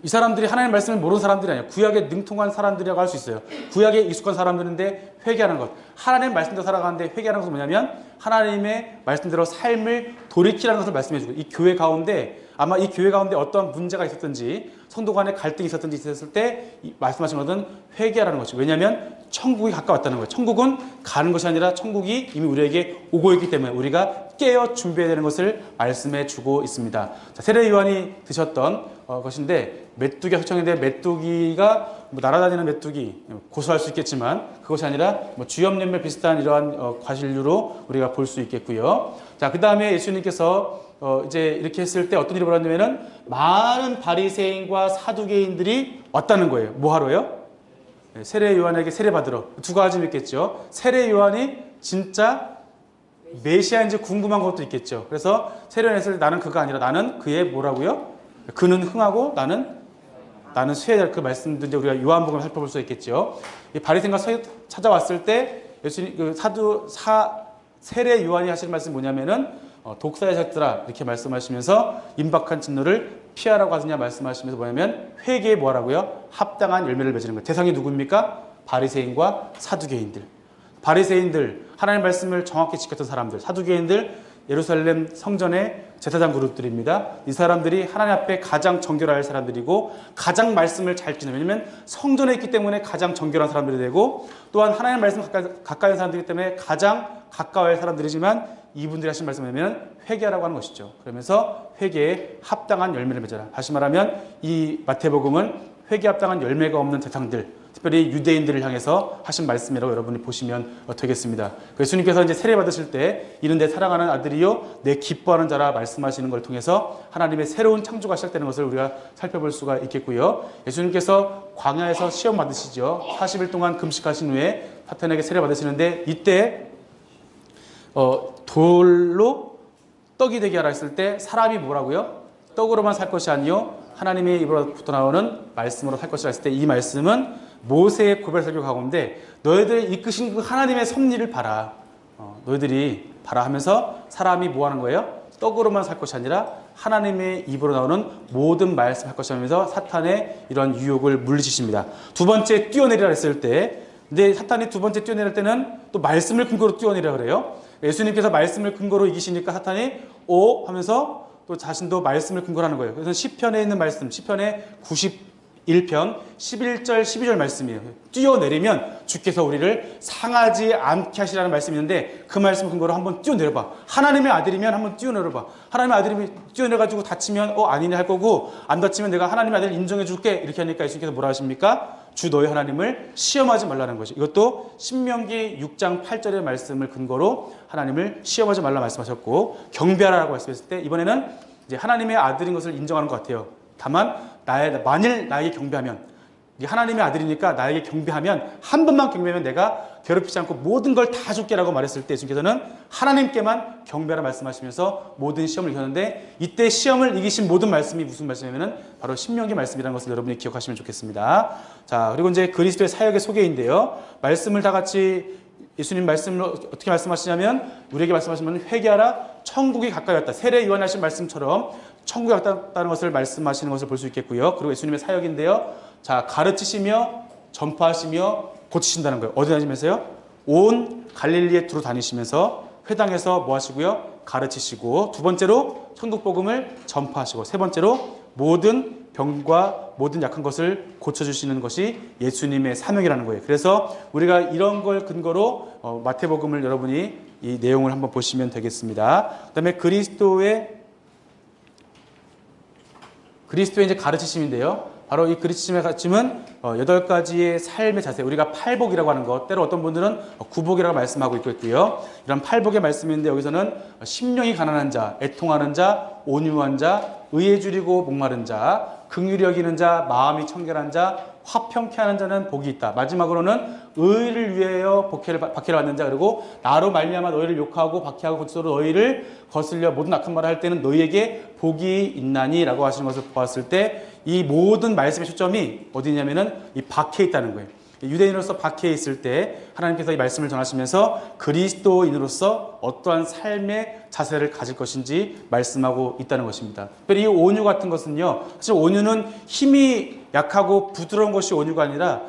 이 사람들이 하나님의 말씀을 모르는 사람들이 아니에요. 구약에 능통한 사람들이라고 할 수 있어요. 구약에 익숙한 사람들인데 회개하는 것. 하나님의 말씀대로 살아가는데 회개하는 것은 뭐냐면 하나님의 말씀대로 삶을 돌이키라는 것을 말씀해 주고, 이 교회 가운데 아마 이 교회 가운데 어떠한 문제가 있었든지 성도 간에 갈등이 있었든지 있었을 때 말씀하신 것은 회개하라는 것이죠. 왜냐하면 천국이 가까웠다는 거예요. 천국은 가는 것이 아니라 천국이 이미 우리에게 오고 있기 때문에 우리가 깨어 준비해야 되는 것을 말씀해 주고 있습니다. 자, 세례 요한이 드셨던 것인데, 메뚜기가 설정인데, 메뚜기가 날아다니는 메뚜기 고소할 수 있겠지만 그것이 아니라 주염염매 비슷한 이러한 과실류로 우리가 볼 수 있겠고요. 자, 그 다음에 예수님께서 이제 이렇게 했을 때 어떤 일이 벌어졌냐면은 많은 바리새인과 사두개인들이 왔다는 거예요. 뭐 하러요? 세례 요한에게 세례 받으러. 두 가지 있겠죠. 세례 요한이 진짜 메시아인지 궁금한 것도 있겠죠. 그래서 세례 요한이 했을 때 나는 그가 아니라 나는 그의 뭐라고요? 그는 흥하고 나는 쇠해야 될 그 말씀도 이제 우리가 요한복음을 살펴볼 수 있겠죠. 이 바리새인과 찾아왔을 때 예수님 세례 요한이 하시는 말씀이 뭐냐면은 독사의 자들아 이렇게 말씀하시면서 임박한 진노를 피하라고 하느냐 말씀하시면서 뭐냐면 회개에 뭐하라고요? 합당한 열매를 맺는 거예요. 대상이 누구입니까? 바리새인과 사두개인들. 바리새인들, 하나님의 말씀을 정확히 지켰던 사람들, 사두개인들, 예루살렘 성전의 제사장 그룹들입니다. 이 사람들이 하나님 앞에 가장 정결할 사람들이고 가장 말씀을 잘 지키는, 왜냐하면 성전에 있기 때문에 가장 정결한 사람들이 되고, 또한 하나님의 말씀 가까이 한 사람들이기 때문에 가장 가까워할 사람들이지만 이분들이 하신 말씀이면 회개하라고 하는 것이죠. 그러면서 회개에 합당한 열매를 맺어라. 다시 말하면 이 마태복음은 회개에 합당한 열매가 없는 대상들, 특별히 유대인들을 향해서 하신 말씀이라고 여러분이 보시면 되겠습니다. 예수님께서 이제 세례 받으실 때 이는 내 사랑하는 아들이요 내 기뻐하는 자라 말씀하시는 걸 통해서 하나님의 새로운 창조가 시작되는 것을 우리가 살펴볼 수가 있겠고요. 예수님께서 광야에서 시험 받으시죠. 40일 동안 금식하신 후에 사탄에게 세례 받으시는데 이때 돌로 떡이 되게 하라 했을 때 사람이 뭐라고요? 떡으로만 살 것이 아니요 하나님의 입으로부터 나오는 말씀으로 살 것이라 했을 때 이 말씀은 모세의 고별 설교 가운데 너희들 이끄신 그 하나님의 섭리를 봐라. 너희들이 봐라 하면서 사람이 뭐 하는 거예요? 떡으로만 살 것이 아니라 하나님의 입으로 나오는 모든 말씀 할 것이 하면서 사탄의 이런 유혹을 물리치십니다. 두 번째 뛰어내리라 했을 때 근데 사탄이 두 번째 뛰어내릴 때는 또 말씀을 근거로 뛰어내리라 그래요. 예수님께서 말씀을 근거로 이기시니까 사탄이 오 하면서 또 자신도 말씀을 근거로 하는 거예요. 그래서 시편에 있는 말씀, 시편의 91편 11절 12절 말씀이에요. 뛰어내리면 주께서 우리를 상하지 않게 하시라는 말씀이 있는데 그 말씀 근거로 한번 뛰어내려봐. 하나님의 아들이면 한번 뛰어내려봐. 하나님의 아들이면 뛰어내려가지고 다치면 아니네 할 거고 안 다치면 내가 하나님의 아들을 인정해 줄게 이렇게 하니까 예수님께서 뭐라 하십니까? 주 너희 하나님을 시험하지 말라는 것이. 이것도 신명기 6장 8절의 말씀을 근거로 하나님을 시험하지 말라 말씀하셨고 경배하라고 말씀했을 때 이번에는 이제 하나님의 아들인 것을 인정하는 것 같아요. 다만 만일 나에게 경배하면 하나님의 아들이니까 나에게 경배하면 한 번만 경배하면 내가 괴롭히지 않고 모든 걸 다 줄게라고 말했을 때 예수님께서는 하나님께만 경배하라 말씀하시면서 모든 시험을 이겼는데 이때 시험을 이기신 모든 말씀이 무슨 말씀이냐면 바로 신명기 말씀이라는 것을 여러분이 기억하시면 좋겠습니다. 자, 그리고 이제 그리스도의 사역의 소개인데요. 말씀을 다 같이 예수님 말씀을 어떻게 말씀하시냐면 우리에게 말씀하시면 회개하라 천국이 가까이 왔다. 세례 요한하신 말씀처럼 천국이 가까웠다는 것을 말씀하시는 것을 볼 수 있겠고요. 그리고 예수님의 사역인데요. 자, 가르치시며 전파하시며 고치신다는 거예요. 어디 다니면서요? 온 갈릴리에 두루 다니시면서 회당에서 뭐 하시고요? 가르치시고 두 번째로 천국 복음을 전파하시고 세 번째로 모든 병과 모든 약한 것을 고쳐주시는 것이 예수님의 사명이라는 거예요. 그래서 우리가 이런 걸 근거로 마태복음을 여러분이 이 내용을 한번 보시면 되겠습니다. 그 다음에 그리스도의 이제 가르치심인데요. 바로 이 그리스도의 가르침은 8가지의 삶의 자세, 우리가 팔복이라고 하는 것, 때로 어떤 분들은 구복이라고 말씀하고 있고요. 이런 팔복의 말씀인데 여기서는 심령이 가난한 자, 애통하는 자, 온유한 자, 의에 줄이고 목마른 자, 긍휼히 여기는 자, 마음이 청결한 자, 화평케 하는 자는 복이 있다. 마지막으로는 의를 위하여 박해를 받는 자, 그리고 나로 말미암아 너희를 욕하고 박해하고 고치도록 너희를 거슬려 모든 악한 말을 할 때는 너희에게 복이 있나니 라고 하시는 것을 보았을 때 이 모든 말씀의 초점이 어디냐면은 이 박해에 있다는 거예요. 유대인으로서 박해에 있을 때 하나님께서 이 말씀을 전하시면서 그리스도인으로서 어떠한 삶의 자세를 가질 것인지 말씀하고 있다는 것입니다. 특별히 이 온유 같은 것은요, 사실 온유는 힘이 약하고 부드러운 것이 온유가 아니라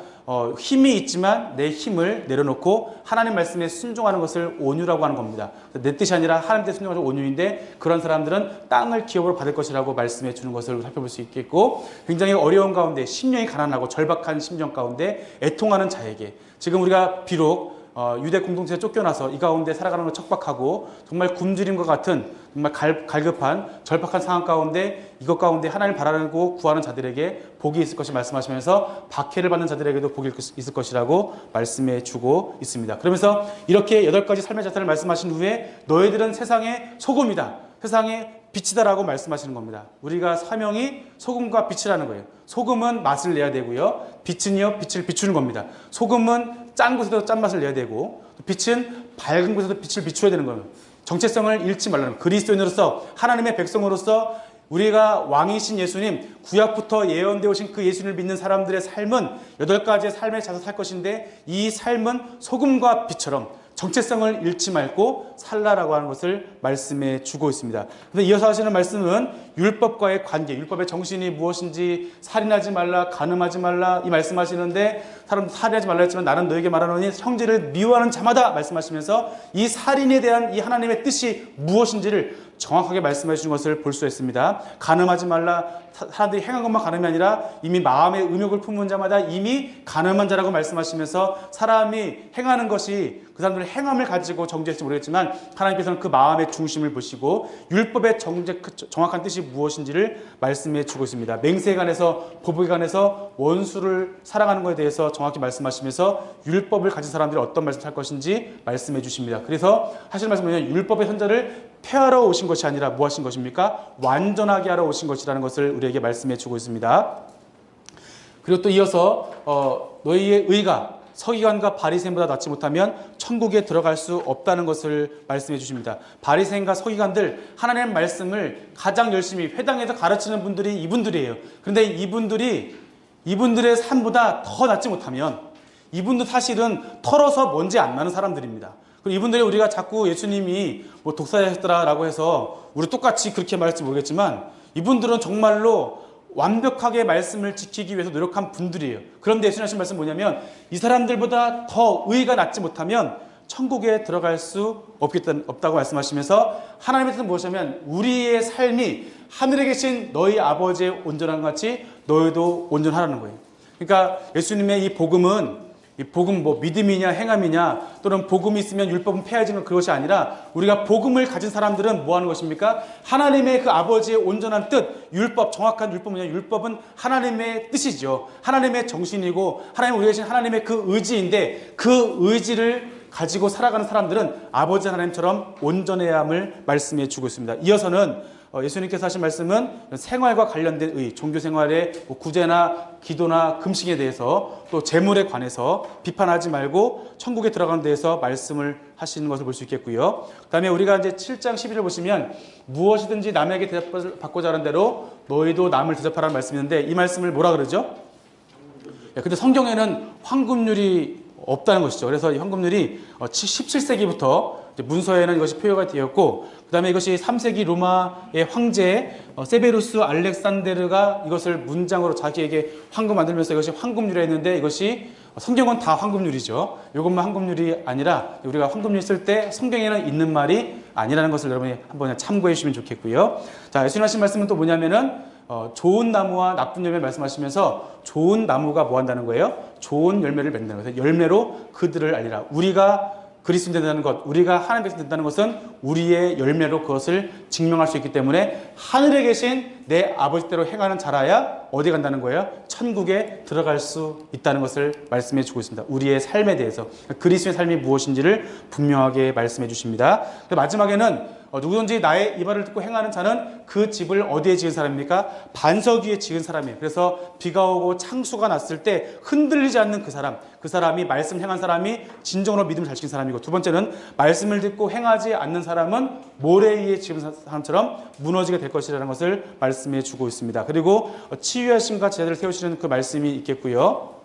힘이 있지만 내 힘을 내려놓고 하나님 말씀에 순종하는 것을 온유라고 하는 겁니다. 내 뜻이 아니라 하나님 뜻에 순종하는 온유인데 그런 사람들은 땅을 기업으로 받을 것이라고 말씀해 주는 것을 살펴볼 수 있겠고 굉장히 어려운 가운데 심령이 가난하고 절박한 심정 가운데 애통하는 자에게 지금 우리가 비록 유대 공동체에 쫓겨나서 이 가운데 살아가는 것 척박하고 정말 굶주림과 같은 정말 갈급한 절박한 상황 가운데 이것 가운데 하나님을 바라고 구하는 자들에게 복이 있을 것이 말씀하시면서 박해를 받는 자들에게도 복이 있을 것이라고 말씀해 주고 있습니다. 그러면서 이렇게 8가지 삶의 자세를 말씀하신 후에 너희들은 세상의 소금이다. 세상의 빛이다라고 말씀하시는 겁니다. 우리가 사명이 소금과 빛이라는 거예요. 소금은 맛을 내야 되고요. 빛은요, 빛을 비추는 겁니다. 소금은 짠 곳에도 짠맛을 내야 되고 빛은 밝은 곳에도 빛을 비추어야 되는 거예요. 정체성을 잃지 말라는 거예요. 그리스도인으로서 하나님의 백성으로서 우리가 왕이신 예수님, 구약부터 예언되어 오신 그 예수님을 믿는 사람들의 삶은 8가지의 삶의 자세 살 것인데 이 삶은 소금과 빛처럼 정체성을 잃지 말고 살라라고 하는 것을 말씀해 주고 있습니다. 그래서 이어서 하시는 말씀은 율법과의 관계, 율법의 정신이 무엇인지 살인하지 말라, 간음하지 말라 이 말씀하시는데 사람 살인하지 말라 했지만 나는 너에게 말하노니 형제를 미워하는 자마다 말씀하시면서 이 살인에 대한 이 하나님의 뜻이 무엇인지를 정확하게 말씀해 주신 것을 볼 수 있습니다. 간음하지 말라, 사람들이 행한 것만 간음이 아니라 이미 마음의 의욕을 품은 자마다 이미 간음한 자라고 말씀하시면서 사람이 행하는 것이 그 사람들의 행함을 가지고 정죄할지 모르겠지만 하나님께서는 그 마음의 중심을 보시고 율법의 정확한 뜻이 무엇인지를 말씀해 주고 있습니다. 맹세에 관해서, 보복에 관해서, 원수를 사랑하는 것에 대해서 정확히 말씀하시면서 율법을 가진 사람들이 어떤 말씀을 할 것인지 말씀해 주십니다. 그래서 하시는 말씀은 율법의 선자를 폐하러 오신 것이 아니라 뭐 하신 것입니까? 완전하게 하러 오신 것이라는 것을 우리에게 말씀해 주고 있습니다. 그리고 또 이어서 너희의 의가 서기관과 바리새인보다 낫지 못하면 천국에 들어갈 수 없다는 것을 말씀해 주십니다. 바리새인과 서기관들 하나님의 말씀을 가장 열심히 회당에서 가르치는 분들이 이분들이에요. 그런데 이분들의 삶보다 더 낫지 못하면 이분도 사실은 털어서 먼지 안 나는 사람들입니다. 그리고 이분들이 우리가 자꾸 예수님이 뭐 독사하셨더라라고 해서 우리 똑같이 그렇게 말할지 모르겠지만 이분들은 정말로 완벽하게 말씀을 지키기 위해서 노력한 분들이에요. 그런데 예수님 하신 말씀은 뭐냐면 이 사람들보다 더 의가 낫지 못하면 천국에 들어갈 수 없다고 말씀하시면서 하나님의 뜻은 무엇이냐면 우리의 삶이 하늘에 계신 너희 아버지의 온전한 것 같이 너희도 온전하라는 거예요. 그러니까 예수님의 이 복음은 이 복음 뭐 믿음이냐 행함이냐 또는 복음이 있으면 율법은 폐해지는 그것이 아니라 우리가 복음을 가진 사람들은 뭐 하는 것입니까? 하나님의 그 아버지의 온전한 뜻, 율법, 정확한 율법은 뭐냐? 율법은 하나님의 뜻이죠. 하나님의 정신이고 하나님 우리가 계신 하나님의 그 의지인데 그 의지를 가지고 살아가는 사람들은 아버지 하나님처럼 온전해야 함을 말씀해 주고 있습니다. 이어서는 예수님께서 하신 말씀은 생활과 관련된 의, 종교 생활의 구제나 기도나 금식에 대해서 또 재물에 관해서 비판하지 말고 천국에 들어가는 데에서 말씀을 하시는 것을 볼 수 있겠고요. 그 다음에 우리가 이제 7장 11을 보시면 무엇이든지 남에게 대접을 받고자 하는 대로 너희도 남을 대접하라는 말씀이 있는데 이 말씀을 뭐라 그러죠? 근데 성경에는 황금률이 없다는 것이죠. 그래서 이 황금률이 17세기부터 문서에는 이것이 표현이 되었고 그 다음에 이것이 3세기 로마의 황제 세베루스 알렉산데르가 이것을 문장으로 자기에게 황금 만들면서 이것이 황금률이라 했는데 이것이 성경은 다 황금률이죠. 이것만 황금률이 아니라 우리가 황금률 쓸 때 성경에는 있는 말이 아니라는 것을 여러분이 한번 참고해 주시면 좋겠고요. 자, 예수님 하신 말씀은 또 뭐냐면은 좋은 나무와 나쁜 열매 말씀하시면서 좋은 나무가 뭐 한다는 거예요? 좋은 열매를 맺는다는 거예요. 열매로 그들을 알리라. 우리가 그리스도 된다는 것, 우리가 하나님 백성 된다는 것은 우리의 열매로 그것을 증명할 수 있기 때문에 하늘에 계신 내 아버지대로 행하는 자라야 어디 간다는 거예요? 천국에 들어갈 수 있다는 것을 말씀해 주고 있습니다. 우리의 삶에 대해서 그리스도의 삶이 무엇인지를 분명하게 말씀해 주십니다. 마지막에는 누구든지 나의 이 말을 듣고 행하는 자는 그 집을 어디에 지은 사람입니까? 반석 위에 지은 사람이에요. 그래서 비가 오고 창수가 났을 때 흔들리지 않는 그 사람이 말씀 행한 사람이 진정으로 믿음을 잘 지킨 사람이고 두 번째는 말씀을 듣고 행하지 않는 사람은 모래 위에 지은 사람처럼 무너지게 될 것이라는 것을 말씀해 주고 있습니다. 그리고 치유하심과 제자들을 세우시는 그 말씀이 있겠고요.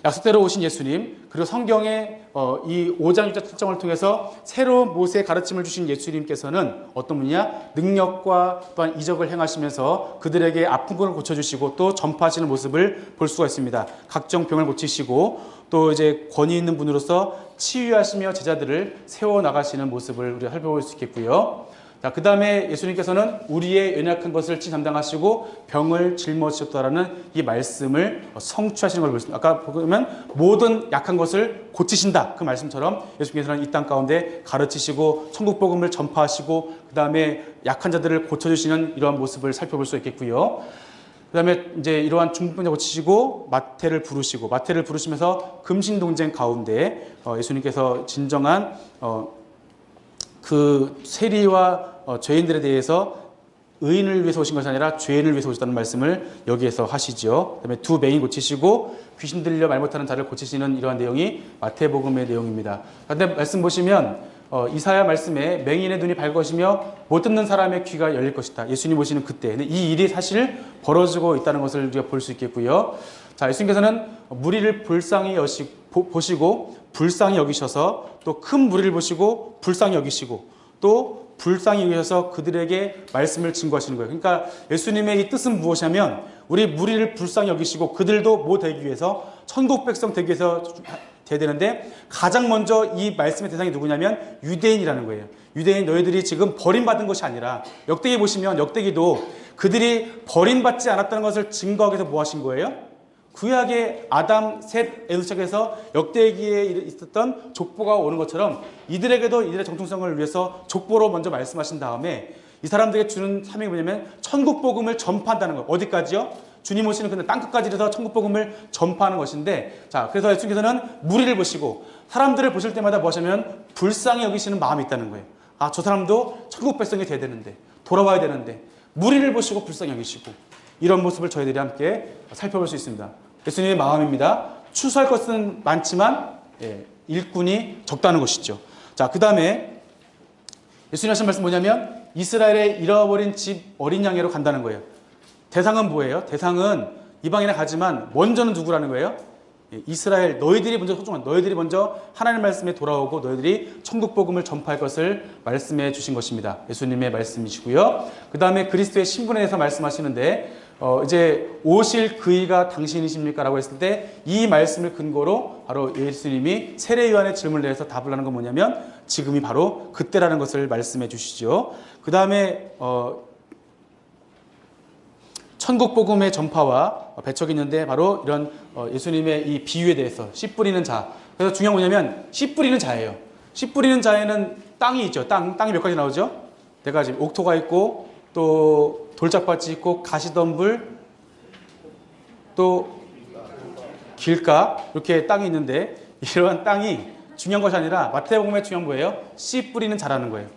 약속대로 오신 예수님, 그리고 성경의 이 5장 6장 7장을 통해서 새로운 모세의 가르침을 주신 예수님께서는 어떤 분이냐? 능력과 또한 이적을 행하시면서 그들에게 아픈 것을 고쳐주시고 또 전파하시는 모습을 볼 수가 있습니다. 각종 병을 고치시고 또 이제 권위 있는 분으로서 치유하시며 제자들을 세워나가시는 모습을 우리가 살펴볼 수 있겠고요. 자, 그 다음에 예수님께서는 우리의 연약한 것을 담당하시고 병을 짊어지셨다라는 이 말씀을 성취하시는 걸 보겠습니다. 아까 보면 모든 약한 것을 고치신다. 그 말씀처럼 예수님께서는 이 땅 가운데 가르치시고 천국 복음을 전파하시고 그 다음에 약한 자들을 고쳐주시는 이러한 모습을 살펴볼 수 있겠고요. 그 다음에 이제 이러한 중풍자 고치시고 마태를 부르시면서 금신동쟁 가운데 예수님께서 진정한 그 세리와 죄인들에 대해서 의인을 위해서 오신 것이 아니라 죄인을 위해서 오셨다는 말씀을 여기에서 하시죠. 그다음에 두 맹인 고치시고 귀신 들려 말 못하는 자를 고치시는 이러한 내용이 마태복음의 내용입니다. 그런데 말씀 보시면 이사야 말씀에 맹인의 눈이 밝아지며 못 듣는 사람의 귀가 열릴 것이다. 예수님 오시는 그때. 근데 이 일이 사실 벌어지고 있다는 것을 우리가 볼 수 있겠고요. 자, 예수님께서는 무리를 보시고 불쌍히 여기셔서 또 큰 무리를 보시고 불쌍히 여기시고 또 불쌍히 여기셔서 그들에게 말씀을 증거하시는 거예요. 그러니까 예수님의 이 뜻은 무엇이냐면 우리 무리를 불쌍히 여기시고 그들도 뭐 되기 위해서 천국 백성 되기 위해서 돼야 되는데 가장 먼저 이 말씀의 대상이 누구냐면 유대인이라는 거예요. 유대인 너희들이 지금 버림받은 것이 아니라 역대기 보시면 역대기도 그들이 버림받지 않았다는 것을 증거하기 위해서 뭐 하신 거예요? 구약의 아담, 셋에서 시작해서 역대기에 있었던 족보가 오는 것처럼 이들에게도 이들의 정통성을 위해서 족보로 먼저 말씀하신 다음에 이 사람들에게 주는 사명이 뭐냐면 천국 복음을 전파한다는 거. 어디까지요? 주님 오시는 그날 땅끝까지 이르러서 천국 복음을 전파하는 것인데, 자, 그래서 예수님께서는 무리를 보시고 사람들을 보실 때마다 뭐 하시면 불쌍히 여기시는 마음이 있다는 거예요. 아, 저 사람도 천국 백성이 돼야 되는데, 돌아와야 되는데, 무리를 보시고 불쌍히 여기시고 이런 모습을 저희들이 함께 살펴볼 수 있습니다. 예수님의 마음입니다. 추수할 것은 많지만 일꾼이 적다는 것이죠. 자, 그 다음에 예수님 하신 말씀 뭐냐면 이스라엘의 잃어버린 집 어린 양으로 간다는 거예요. 대상은 뭐예요? 대상은 이방인에 가지만 먼저는 누구라는 거예요? 이스라엘, 너희들이 먼저 소중한, 너희들이 먼저 하나님 말씀에 돌아오고 너희들이 천국 복음을 전파할 것을 말씀해 주신 것입니다. 예수님의 말씀이시고요. 그 다음에 그리스도의 신분에 대해서 말씀하시는데 이제 오실 그이가 당신이십니까? 라고 했을 때 이 말씀을 근거로 바로 예수님이 세례 요한의 질문을 내서 답을 하는 건 뭐냐면 지금이 바로 그때라는 것을 말씀해 주시죠. 그 다음에 천국 복음의 전파와 배척이 있는데 바로 이런 예수님의 이 비유에 대해서 씨 뿌리는 자. 그래서 중요한 건 뭐냐면 씨 뿌리는 자예요. 씨 뿌리는 자에는 땅이 있죠. 땅이 몇 가지 나오죠? 네 가지. 옥토가 있고 또 돌짝밭이 있고 가시덤불 또 길가 이렇게 땅이 있는데 이러한 땅이 중요한 것이 아니라 마태복음의 중요한 뭐예요? 씨 뿌리는 자라는 거예요.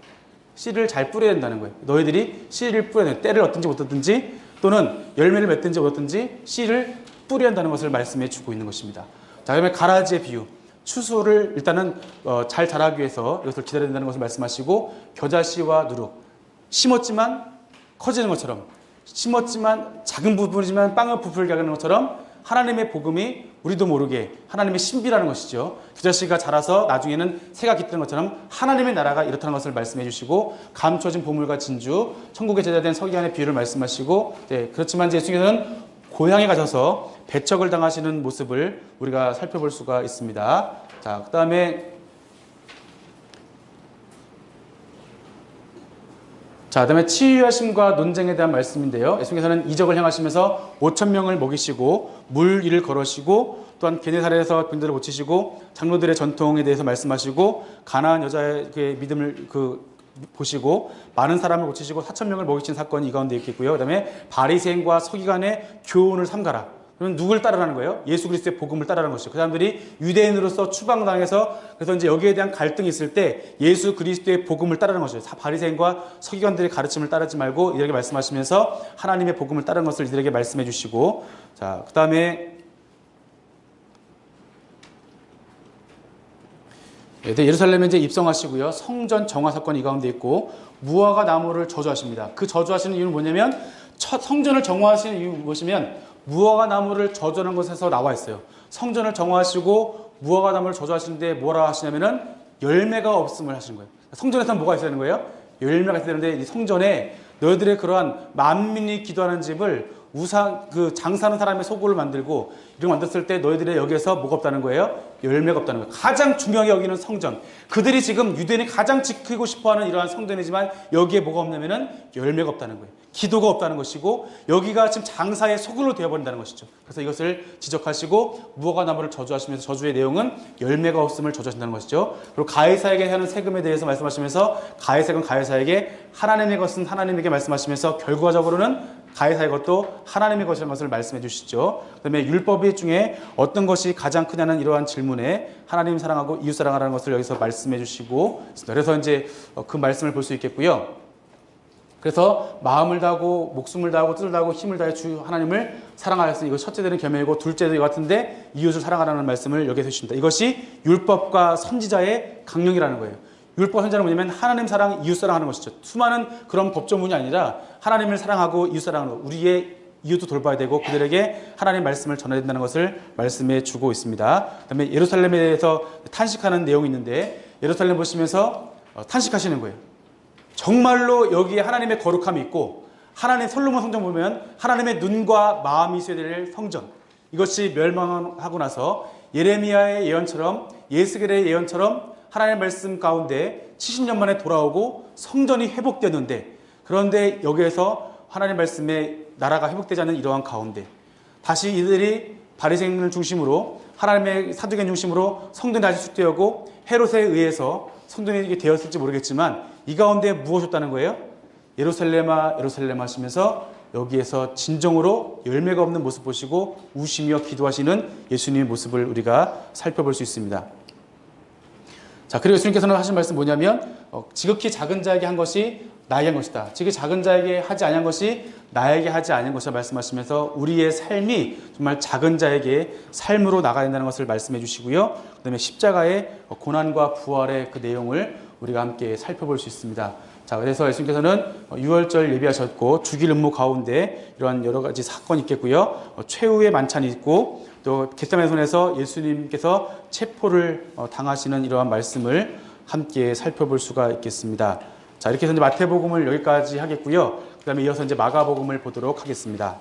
씨를 잘 뿌려야 된다는 거예요. 너희들이 씨를 뿌려야 돼요. 때를 얻든지 못 얻든지 또는 열매를 맺든지 얻든지 씨를 뿌려야 한다는 것을 말씀해 주고 있는 것입니다. 자, 그다음에 가라지의 비유. 추수를 일단은 잘 자라기 위해서 이것을 기다려야 된다는 것을 말씀하시고 겨자씨와 누룩. 심었지만 커지는 것처럼 심었지만 작은 부분이지만 빵을 부풀게 하는 것처럼 하나님의 복음이 우리도 모르게 하나님의 신비라는 것이죠. 겨자씨가 자라서 나중에는 새가 깃드는 것처럼 하나님의 나라가 이렇다는 것을 말씀해 주시고 감춰진 보물과 진주, 천국의 제자된 서기관의 비유를 말씀하시고 그렇지만 예수님께서는 고향에 가셔서 배척을 당하시는 모습을 우리가 살펴볼 수가 있습니다. 자, 그 다음에 치유하심과 논쟁에 대한 말씀인데요. 예수님께서는 이적을 행하시면서 5,000명을 먹이시고 물 위를 걸으시고 또한 게네사렛에서 병들을 고치시고 장로들의 전통에 대해서 말씀하시고 가나안 여자의 믿음을 보시고 많은 사람을 고치시고 4,000명을 먹이신 사건이 이 가운데 있겠고요. 그 다음에 바리새인과 서기관의 교훈을 삼가라. 그러면 누굴 따르라는 거예요? 예수 그리스도의 복음을 따르라는 것이죠. 그 사람들이 유대인으로서 추방당해서 그래서 이제 여기에 대한 갈등이 있을 때 예수 그리스도의 복음을 따르는 것이죠. 바리새인과 서기관들의 가르침을 따르지 말고 이들에게 말씀하시면서 하나님의 복음을 따르는 것을 이들에게 말씀해 주시고, 자, 그 다음에 예루살렘에 이제 입성하시고요. 성전 정화 사건이 이 가운데 있고 무화과 나무를 저주하십니다. 그 저주하시는 이유는 뭐냐면 성전을 정화하시는 이유 무엇이면 무화과 나무를 저주하는 것에서 나와 있어요. 성전을 정화하시고 무화과 나무를 저주하시는데 뭐라 하시냐면은 열매가 없음을 하시는 거예요. 성전에서는 뭐가 있어야 되는 거예요? 열매가 있어야 되는데 이 성전에 너희들의 그러한 만민이 기도하는 집을 장사하는 사람의 소굴을 만들고 이렇게 만들었을 때 너희들의 여기에서 뭐가 없다는 거예요? 열매가 없다는 거예요. 가장 중요하게 여기는 성전. 그들이 지금 유대인이 가장 지키고 싶어하는 이러한 성전이지만 여기에 뭐가 없냐면은 열매가 없다는 거예요. 기도가 없다는 것이고 여기가 지금 장사의 소굴로 되어버린다는 것이죠. 그래서 이것을 지적하시고 무화과 나무를 저주하시면서 저주의 내용은 열매가 없음을 저주하신다는 것이죠. 그리고 가해사에게 하는 세금에 대해서 말씀하시면서 가해세금 가해사에게 하나님의 것은 하나님에게 말씀하시면서 결과적으로는 가해사의 것도 하나님의 것이라는 것을 말씀해 주시죠. 그 다음에 율법 중에 어떤 것이 가장 크냐는 이러한 질문에 하나님 사랑하고 이웃 사랑하라는 것을 여기서 말씀해 주시고, 그래서 이제 그 말씀을 볼 수 있겠고요. 그래서 마음을 다하고 목숨을 다하고 뜻을 다하고 힘을 다해 주 하나님을 사랑하였으니 이거 첫째 되는 계명이고 둘째도 이거 같은데 이웃을 사랑하라는 말씀을 여기서 주십니다. 이것이 율법과 선지자의 강령이라는 거예요. 율법 선지자는 뭐냐면 하나님 사랑, 이웃 사랑하는 것이죠. 수많은 그런 법조문이 아니라 하나님을 사랑하고 이웃 사랑하는 것, 우리의 이웃도 돌봐야 되고 그들에게 하나님의 말씀을 전해야 된다는 것을 말씀해 주고 있습니다. 그다음에 예루살렘에 대해서 탄식하는 내용이 있는데 예루살렘 보시면서 탄식하시는 거예요. 정말로 여기에 하나님의 거룩함이 있고 하나님 솔로몬 성전 보면 하나님의 눈과 마음이 있어야 될 성전, 이것이 멸망하고 나서 예레미야의 예언처럼 예스겔의 예언처럼 하나님의 말씀 가운데 70년 만에 돌아오고 성전이 회복되었는데, 그런데 여기에서 하나님의 말씀에 나라가 회복되지 않는 이러한 가운데 다시 이들이 바리새인을 중심으로 하나님의 사두개인 중심으로 성전이 다시 축되었고 헤롯에 의해서 성전이 되었을지 모르겠지만 이 가운데 무엇이 없다는 거예요? 예루살렘아 예루살렘 하시면서 여기에서 진정으로 열매가 없는 모습 보시고 우시며 기도하시는 예수님의 모습을 우리가 살펴볼 수 있습니다. 자, 그리고 예수님께서는 하신 말씀 뭐냐면 지극히 작은 자에게 한 것이 나에게 한 것이다. 지극히 작은 자에게 하지 아니한 것이 나에게 하지 아니한 것이라 말씀하시면서 우리의 삶이 정말 작은 자에게 삶으로 나가야 된다는 것을 말씀해 주시고요. 그 다음에 십자가의 고난과 부활의 그 내용을 우리가 함께 살펴볼 수 있습니다. 자, 그래서 예수님께서는 유월절 예비하셨고 주길 음모 가운데 이러한 여러 가지 사건이 있겠고요. 최후의 만찬이 있고 또 겟세마네 손에서 예수님께서 체포를 당하시는 이러한 말씀을 함께 살펴볼 수가 있겠습니다. 자, 이렇게 해서 이제 마태복음을 여기까지 하겠고요. 그 다음에 이어서 이제 마가복음을 보도록 하겠습니다.